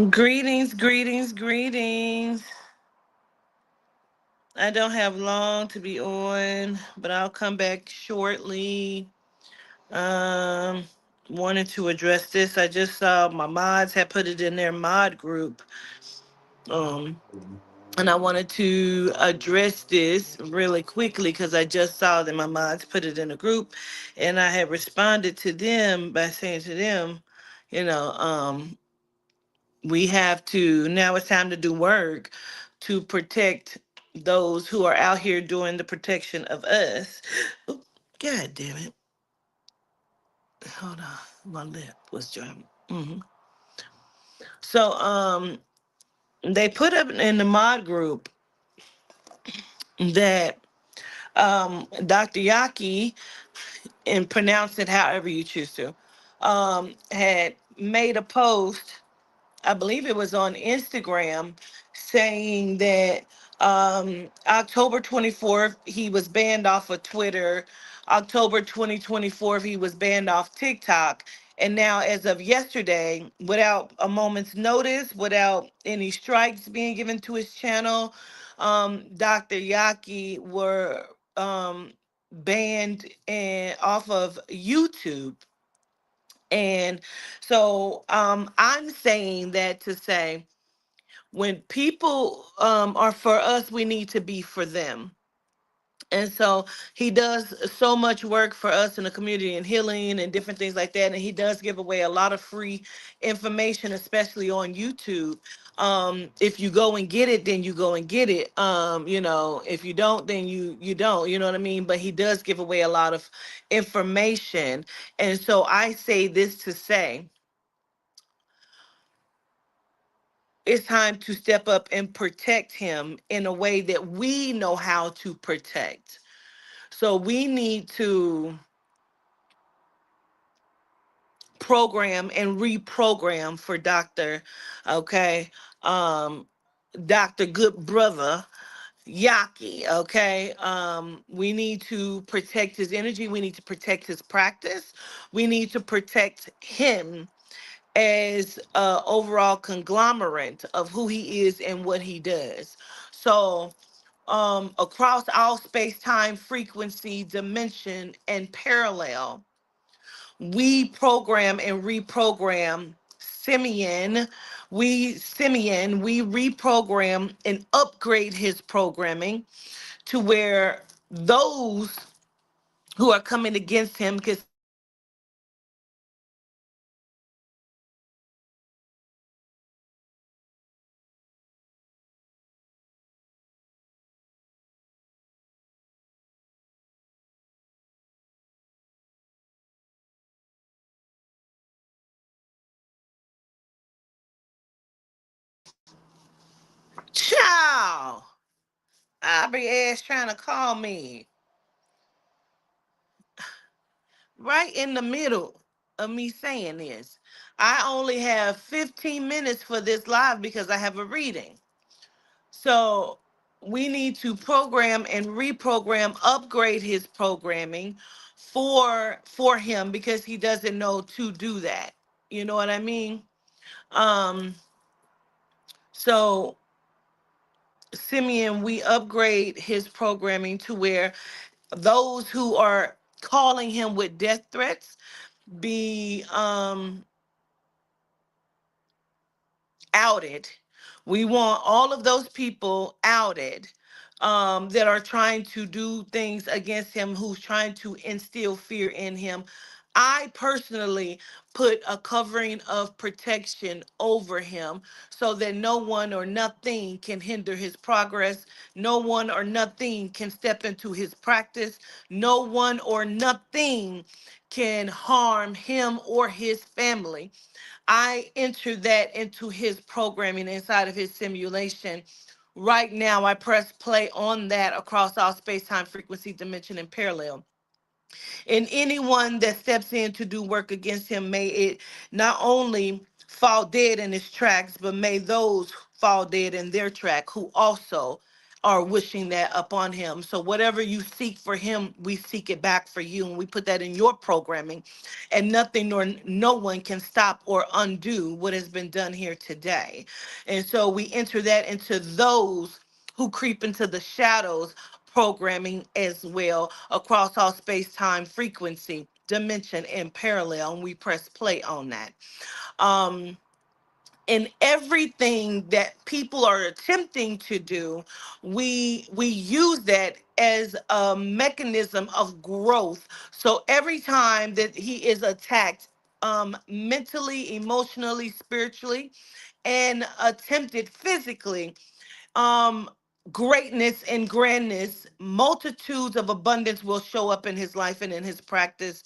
Greetings, greetings, greetings. I don't have long to be on, but I'll come back shortly. Um, Wanted to address this. I just saw my mods had put it in their mod group. Um, and I wanted to address this really quickly because I just saw that my mods put it in a group, and I had responded to them by saying to them, you know, we have to now it's time to do work to protect those who are out here doing the protection of us. Oh, God damn it. Hold on. My lip was driving. So they put up in the mod group that Dr. Yahki, and pronounce it however you choose to, had made a post. I believe it was on Instagram, saying that October 24th, he was banned off of Twitter. October 2024, he was banned off TikTok. And now, as of yesterday, without a moment's notice, without any strikes being given to his channel, Dr. Yaki were banned and off of YouTube. And so I'm saying that to say, when people are for us, we need to be for them. And so he does so much work for us in the community and healing and different things like that. And he does give away a lot of free information, especially on YouTube. If you go and get it, then you go and get it. If you don't, then you don't. You know what I mean? But he does give away a lot of information. And so I say this to say, it's time to step up and protect him in a way that we know how to protect. So we need to program and reprogram for okay? Um, Dr. Good Brother Yaki, okay? We need to protect his energy. We need to protect his practice. We need to protect him as a overall conglomerate of who he is and what he does. So across all space, time, frequency, dimension, and parallel, we program and reprogram we reprogram and upgrade his programming to where those who are coming against him can step into his practice, those who are coming against him can step into his programming, child. I be ass trying to call me right in the middle of me saying this. I only have 15 minutes for this live because I have a reading. So we need to program and reprogram, upgrade his programming for him because he doesn't know to do that. You know what I mean? Um, so Simeon, we upgrade his programming to where those who are calling him with death threats be outed. We want all of those people outed that are trying to do things against him, who's trying to instill fear in him. I personally put a covering of protection over him so that no one or nothing can hinder his progress. No one or nothing can step into his practice. No one or nothing can harm him or his family. I enter that into his programming inside of his simulation. Right now, I press play on that across all space, time, frequency, dimension, and parallel. And anyone that steps in to do work against him, may it not only fall dead in his tracks, but may those fall dead in their track who also are wishing that upon him. So whatever you seek for him, we seek it back for you, and we put that in your programming, and nothing nor no one can stop or undo what has been done here today. And so we enter that into those who creep into the shadows programming as well, across all space time, frequency, dimension, and parallel, and we press play on that. um in everything that people are attempting to do, we use that as a mechanism of growth. So every time that he is attacked, mentally, emotionally, spiritually, and attempted physically, um greatness and grandness, multitudes of abundance will show up in his life and in his practice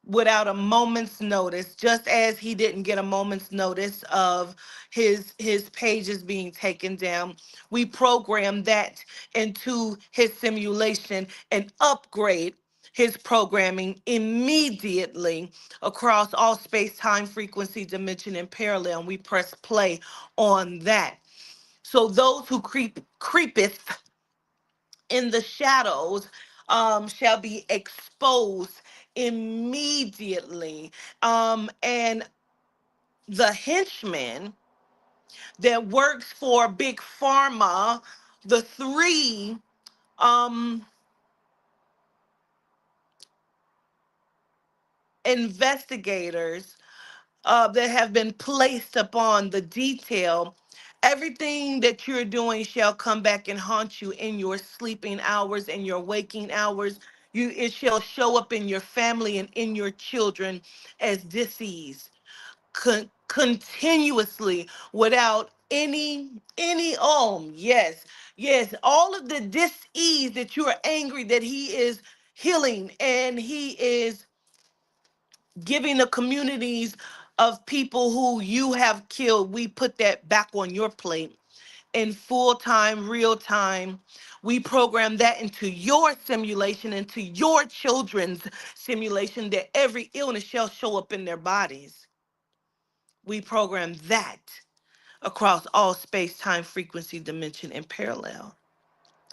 without a moment's notice, just as he didn't get a moment's notice of his pages being taken down. We program that into his simulation and upgrade his programming immediately across all space, time, frequency, dimension, and parallel. And we press play on that. So those who creepeth in the shadows shall be exposed immediately. And the henchman that works for Big Pharma, the three um, investigators that have been placed upon the detail, everything that you're doing shall come back and haunt you in your sleeping hours and your waking hours. It shall show up in your family and in your children as disease, continuously, without any yes, yes, all of the disease that you are angry that he is healing, and he is giving the communities of people who you have killed. We put that back on your plate in full time, real time. We program that into your simulation, into your children's simulation, that every illness shall show up in their bodies. We program that across all space, time, frequency, dimension, and parallel.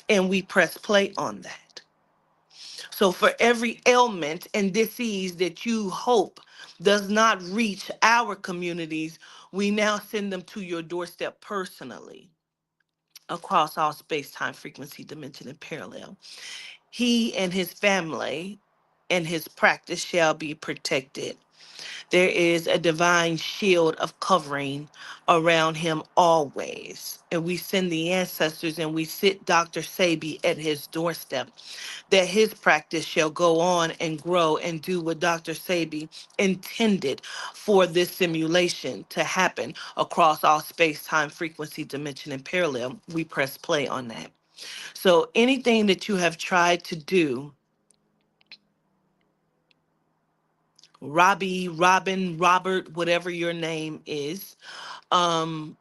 And we press play on that. So for every ailment and disease that you hope does not reach our communities, we now send them to your doorstep personally across all space, time, frequency, dimension, and parallel. He and his family and his practice shall be protected. There is a divine shield of covering around him always. And we send the ancestors and we sit Dr. Sabi at his doorstep, that his practice shall go on and grow and do what Dr. Sabi intended for this simulation to happen across all space, time, frequency, dimension, and parallel. We press play on that. So anything that you have tried to do, Robbie, Robin, Robert, whatever your name is, um,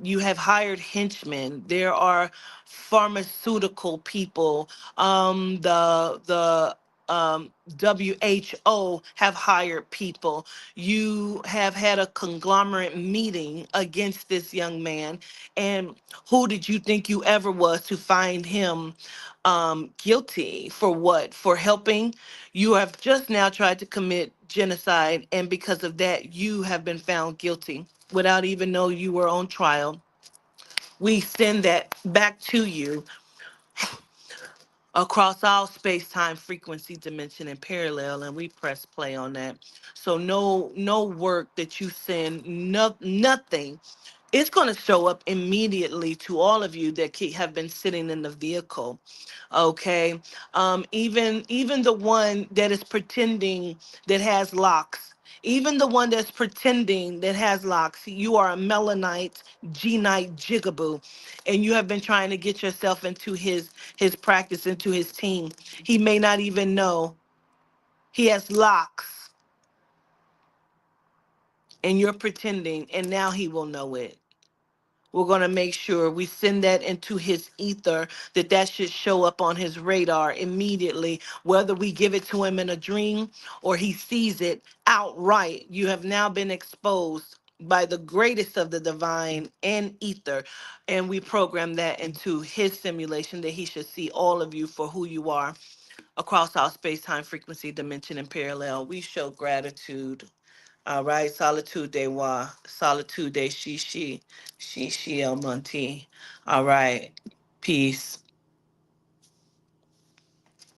you have hired henchmen. There are pharmaceutical people. The WHO have hired people. You have had a conglomerate meeting against this young man. And who did you think you ever was to find him guilty? For what? For helping? You have just now tried to commit genocide, and because of that, you have been found guilty without even know you were on trial. We send that back to you across all space, time, frequency, dimension, and parallel, and we press play on that. So no work that you send, nothing. It's going to show up immediately to all of you that have been sitting in the vehicle. Okay. Even the one that is pretending that has locks, even the one that's pretending that has locks, you are a melanite, G-night jigaboo, and you have been trying to get yourself into his practice, into his team. He may not even know he has locks, and you're pretending, and now he will know it. We're going to make sure we send that into his ether, that should show up on his radar immediately, whether we give it to him in a dream or he sees it outright. You have now been exposed. by the greatest of the divine and ether, and we program that into his simulation that he should see all of you for who you are across our space-time frequency dimension and parallel. We show gratitude. All right, solitude de wa, solitude de shishi, shishi el monti. All right, peace.